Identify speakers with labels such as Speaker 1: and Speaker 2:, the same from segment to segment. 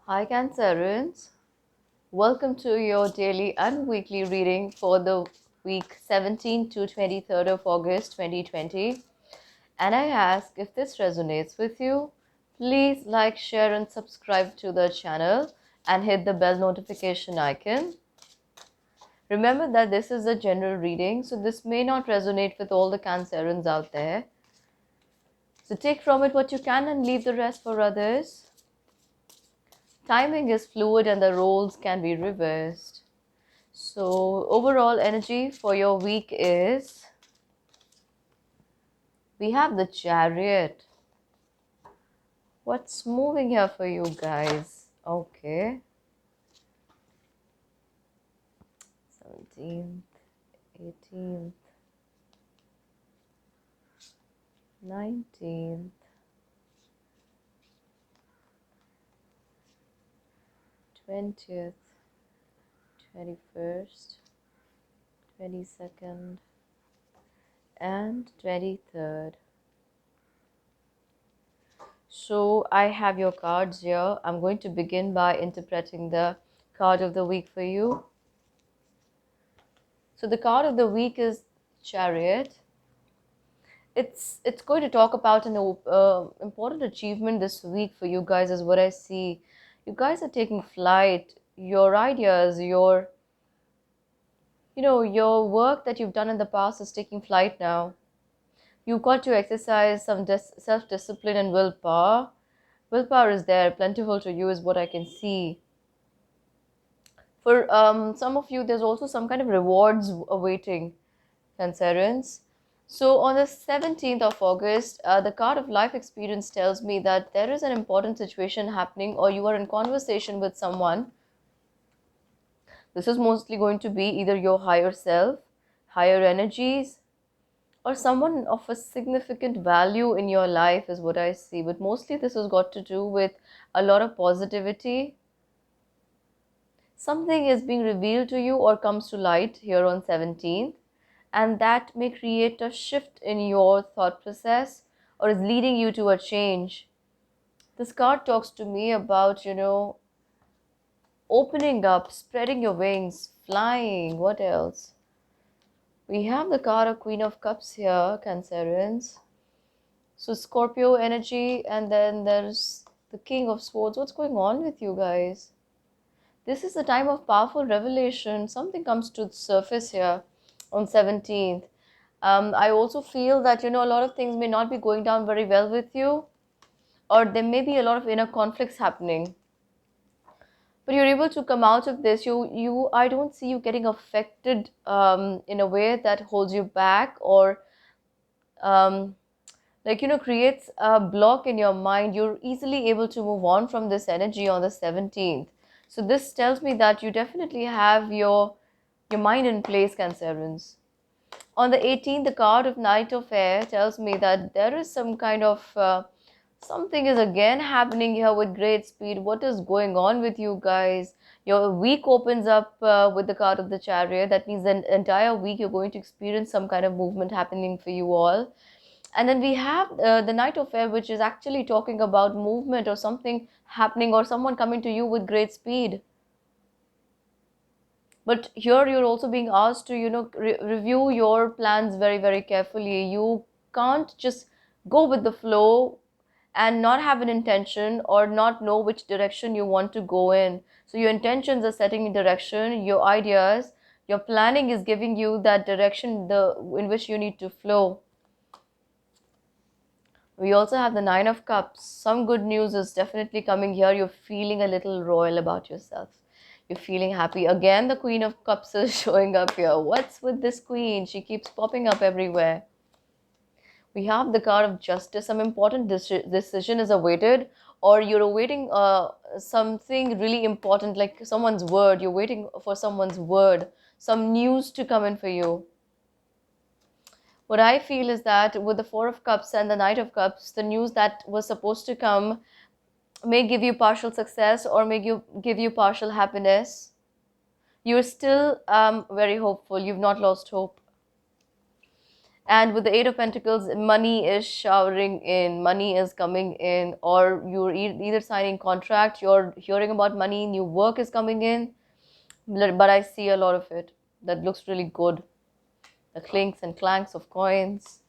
Speaker 1: Hi Cancerians, welcome to your daily and weekly reading for the week 17 to 23rd of August 2020. And I ask, if this resonates with you, please like, share and subscribe to the channel and hit the bell notification icon. Remember that this is a general reading, so this may not resonate with all the Cancerians out there. So take from it what you can and leave the rest for others. Timing is fluid and the roles can be reversed. So overall energy for your week is, we have the Chariot. What's moving here for you guys? Okay. 17th, 18th, 19th, 20th, 21st, 22nd, and 23rd. So I have your cards here. I'm going to begin by interpreting the card of the week for you. So the card of the week is Chariot. It's going to talk about an important achievement this week for you guys, is what I see. You guys are taking flight. Your ideas, your work that you've done in the past is taking flight now. You've got to exercise some self-discipline and willpower. Willpower is there, plentiful to you, is what I can see. For some of you, there's also some kind of rewards awaiting, Cancerians. So on the 17th of August, the card of life experience tells me that there is an important situation happening, or you are in conversation with someone. This is mostly going to be either your higher self, higher energies, or someone of a significant value in your life is what I see. But mostly this has got to do with a lot of positivity. Something is being revealed to you or comes to light here on 17th, and that may create a shift in your thought process or is leading you to a change. This card talks to me about, opening up, spreading your wings, flying. What else? We have the card of Queen of Cups here, Cancerians. So Scorpio energy, and then there's the King of Swords. What's going on with you guys? This is a time of powerful revelation. Something comes to the surface here on 17th. I also feel that, a lot of things may not be going down very well with you, or there may be a lot of inner conflicts happening. But you're able to come out of this. I don't see you getting affected in a way that holds you back, or um, creates a block in your mind. You're easily able to move on from this energy on the 17th. So this tells me that you definitely have your mind in place, Cancerians. On the 18th, the card of Knight of Air tells me that there is some kind of something is again happening here with great speed. What is going on with you guys? Your week opens up with the card of the Chariot. That means the entire week you're going to experience some kind of movement happening for you all. And then we have the Knight of Air, which is actually talking about movement or something happening or someone coming to you with great speed. But here you're also being asked to, review your plans very, very carefully. You can't just go with the flow and not have an intention or not know which direction you want to go in. So your intentions are setting direction, your ideas, your planning is giving you that direction in which you need to flow. We also have the Nine of Cups. Some good news is definitely coming here. You're feeling a little royal about yourself. You're feeling happy. Again, the Queen of Cups is showing up here. What's with this queen? She keeps popping up everywhere. We have the card of Justice. Some important decision is awaited, or you're awaiting something really important, like someone's word. You're waiting for someone's word, some news to come in for you. What I feel is that with the Four of Cups and the Knight of Cups, the news that was supposed to come may give you partial success or may give you partial happiness. You're still very hopeful. You've not lost hope. And with the Eight of Pentacles, money is showering in, money is coming in, or you're either signing contract, you're hearing about money, new work is coming in. But I see a lot of it that looks really good. The clinks and clanks of coins.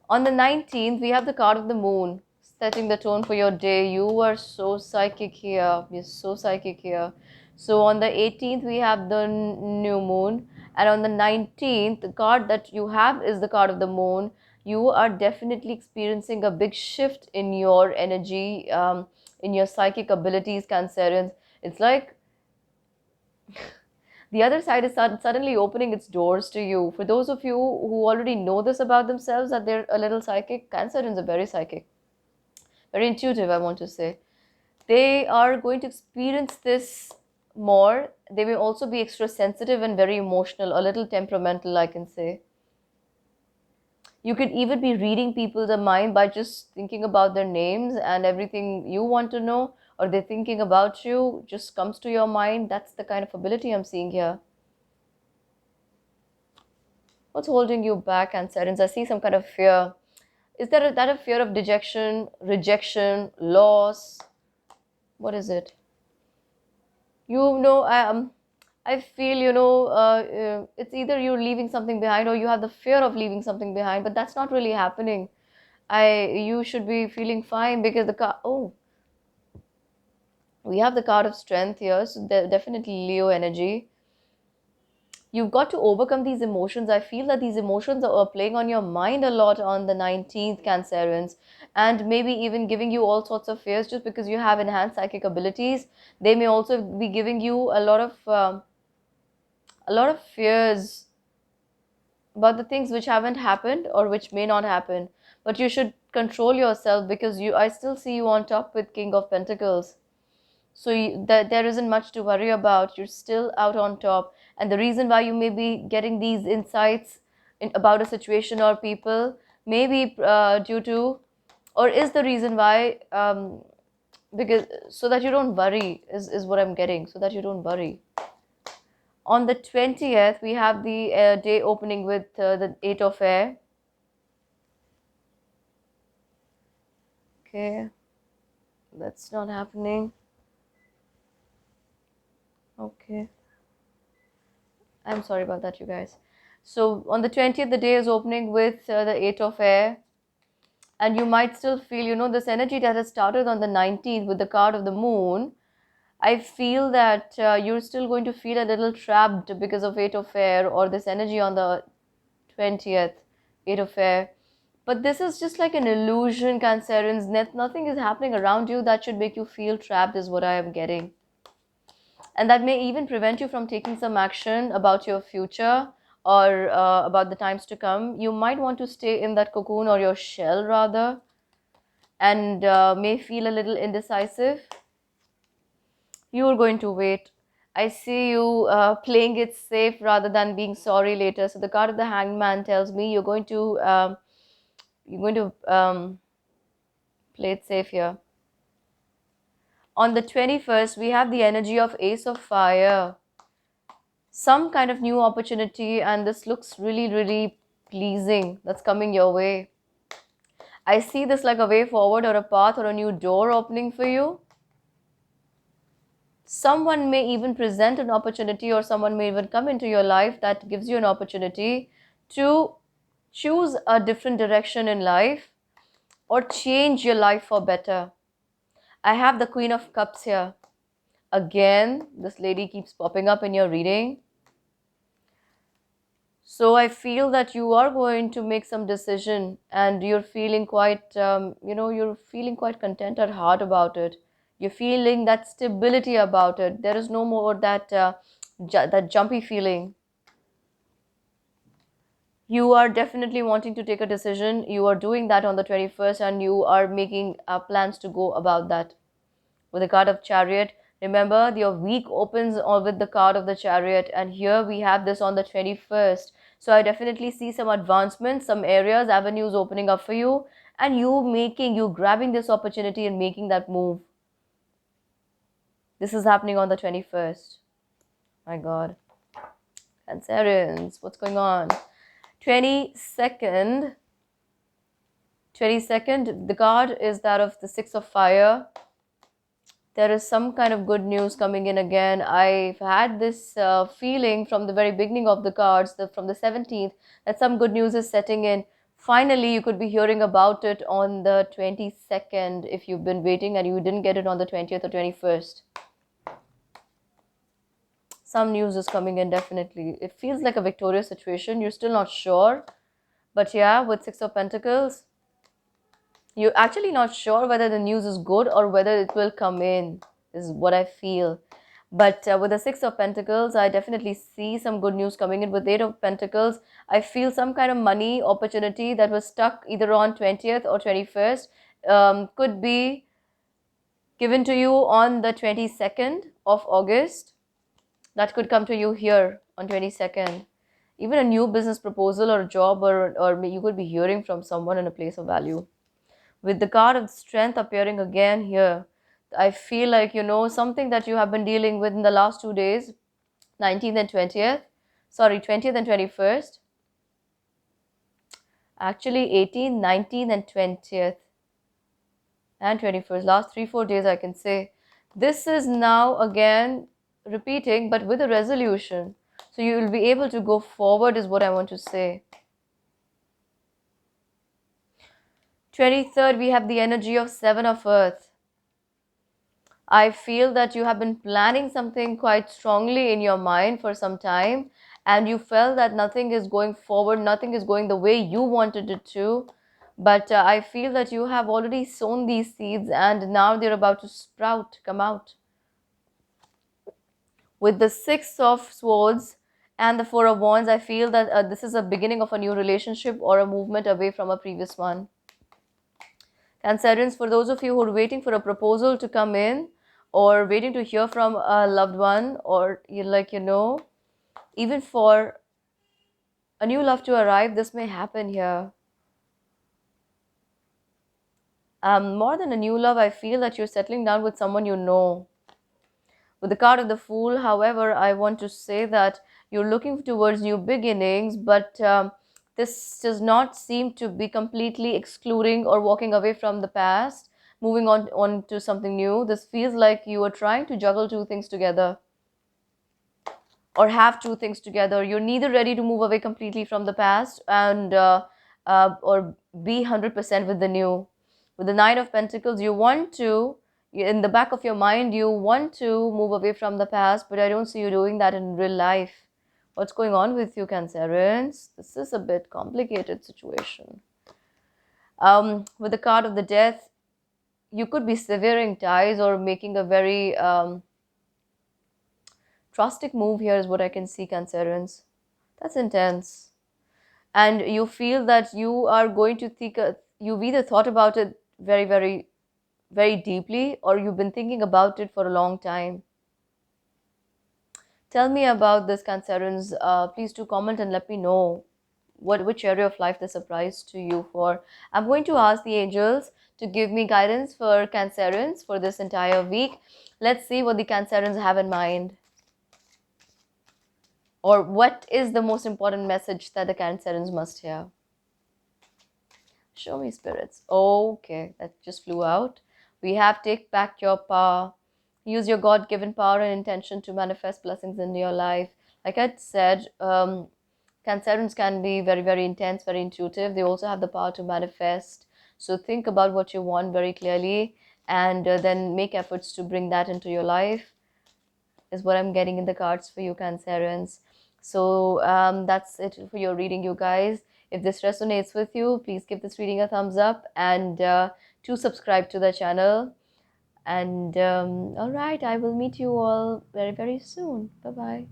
Speaker 1: On the 19th, we have the card of the moon, setting the tone for your day. You are so psychic here. You're so psychic here. So on the 18th, we have the new moon. And on the 19th, the card that you have is the card of the moon. You are definitely experiencing a big shift in your energy, in your psychic abilities, Cancerians. It's like the other side is suddenly opening its doors to you. For those of you who already know this about themselves, that they're a little psychic, Cancerians are very psychic, very intuitive, I want to say. They are going to experience this more. They may also be extra sensitive and very emotional, a little temperamental, I can say. You could even be reading people's mind by just thinking about their names, and everything you want to know or they're thinking about you just comes to your mind. That's the kind of ability I'm seeing here. What's holding you back, Cancerians? I see some kind of fear. Is that a fear of dejection, rejection, loss? What is it? I feel, it's either you're leaving something behind or you have the fear of leaving something behind, but that's not really happening. You should be feeling fine because we have the card of strength here, so definitely Leo energy. You've got to overcome these emotions. I feel that these emotions are playing on your mind a lot on the 19th, Cancerians, and maybe even giving you all sorts of fears just because you have enhanced psychic abilities. They may also be giving you a lot of fears about the things which haven't happened or which may not happen. But you should control yourself because I still see you on top with King of Pentacles. So that there isn't much to worry about. You're still out on top. And the reason why you may be getting these insights about a situation or people may be due to, or is the reason why, because so that you don't worry is what I'm getting. So that you don't worry. On the 20th, we have the day opening with the Eight of Air. Okay, that's not happening. Okay, I'm sorry about that, you guys. So on the 20th, the day is opening with the Eight of Air. And you might still feel, this energy that has started on the 19th with the card of the moon. I feel that you're still going to feel a little trapped because of Eight of Air or this energy on the 20th, Eight of Air. But this is just like an illusion, Cancerians. Nothing is happening around you that should make you feel trapped, is what I am getting. And that may even prevent you from taking some action about your future or about the times to come. You might want to stay in that cocoon or your shell rather, and may feel a little indecisive. You're going to wait. I see you playing it safe rather than being sorry later. So the card of the Hanged Man tells me you're going to play it safe here. On the 21st, we have the energy of Ace of Fire. Some kind of new opportunity, and this looks really, really pleasing. That's coming your way. I see this like a way forward or a path or a new door opening for you. Someone may even present an opportunity, or someone may even come into your life that gives you an opportunity to choose a different direction in life or change your life for better. I have the Queen of Cups here. Again, this lady keeps popping up in your reading. So I feel that you are going to make some decision, and you're feeling quite, you're feeling quite content at heart about it. You're feeling that stability about it. There is no more that jumpy feeling. You are definitely wanting to take a decision. You are doing that on the 21st, and you are making plans to go about that. With the card of Chariot, remember your week opens with the card of the Chariot, and here we have this on the 21st. So I definitely see some advancements, some areas, avenues opening up for you, and you grabbing this opportunity and making that move. This is happening on the 21st. My God. Cancerians, what's going on? 22nd, 22nd, the card is that of the Six of Fire. There is some kind of good news coming in again. I've had this feeling from the very beginning of the cards, from the 17th, that some good news is setting in. Finally, you could be hearing about it on the 22nd if you've been waiting and you didn't get it on the 20th or 21st. Some news is coming in, definitely. It feels like a victorious situation. You're still not sure. But yeah, with Six of Pentacles, you're actually not sure whether the news is good or whether it will come in, is what I feel. But with the Six of Pentacles, I definitely see some good news coming in. With Eight of Pentacles, I feel some kind of money opportunity that was stuck either on 20th or 21st could be given to you on the 22nd of August. That could come to you here on 22nd. Even a new business proposal or a job, or you could be hearing from someone in a place of value. With the card of strength appearing again here, I feel like, something that you have been dealing with in the last 2 days, 19th and 20th, sorry, 20th and 21st, actually 18th, 19th and 20th and 21st, last 3-4 days I can say. This is now again repeating, but with a resolution. So you will be able to go forward, is what I want to say. 23rd, we have the energy of Seven of Earth. I feel that you have been planning something quite strongly in your mind for some time, and you felt that nothing is going forward, nothing is going the way you wanted it to. But I feel that you have already sown these seeds and now they're about to sprout, come out. With the Six of Swords and the Four of Wands, I feel that this is a beginning of a new relationship or a movement away from a previous one. Cancerians, for those of you who are waiting for a proposal to come in or waiting to hear from a loved one, or even for a new love to arrive, this may happen here. More than a new love, I feel that you're settling down with someone you know. With the card of the Fool, however, I want to say that you're looking towards new beginnings, but this does not seem to be completely excluding or walking away from the past, moving on to something new. This feels like you are trying to juggle two things together or have two things together. You're neither ready to move away completely from the past and or be 100% with the new. With the Nine of Pentacles, in the back of your mind, you want to move away from the past, but I don't see you doing that in real life. What's going on with you, Cancerians? This is a bit complicated situation. With the card of the Death, you could be severing ties or making a very drastic move here, is what I can see, Cancerians. That's intense. And you feel that you are going to think, you've either thought about it very, very, very deeply, or you've been thinking about it for a long time. Tell me about this, Cancerians. Please do comment and let me know which area of life this applies to you for. I'm going to ask the angels to give me guidance for Cancerians for this entire week. Let's see what the Cancerians have in mind. Or what is the most important message that the Cancerians must hear? Show me, spirits. Okay, that just flew out. We have take back your power. Use your God-given power and intention to manifest blessings in your life. Like I said, Cancerians can be very, very intense, very intuitive. They also have the power to manifest. So think about what you want very clearly and then make efforts to bring that into your life, is what I'm getting in the cards for you, Cancerians. So that's it for your reading, you guys. If this resonates with you, please give this reading a thumbs up and do subscribe to the channel. And all right, I will meet you all very, very soon. Bye-bye.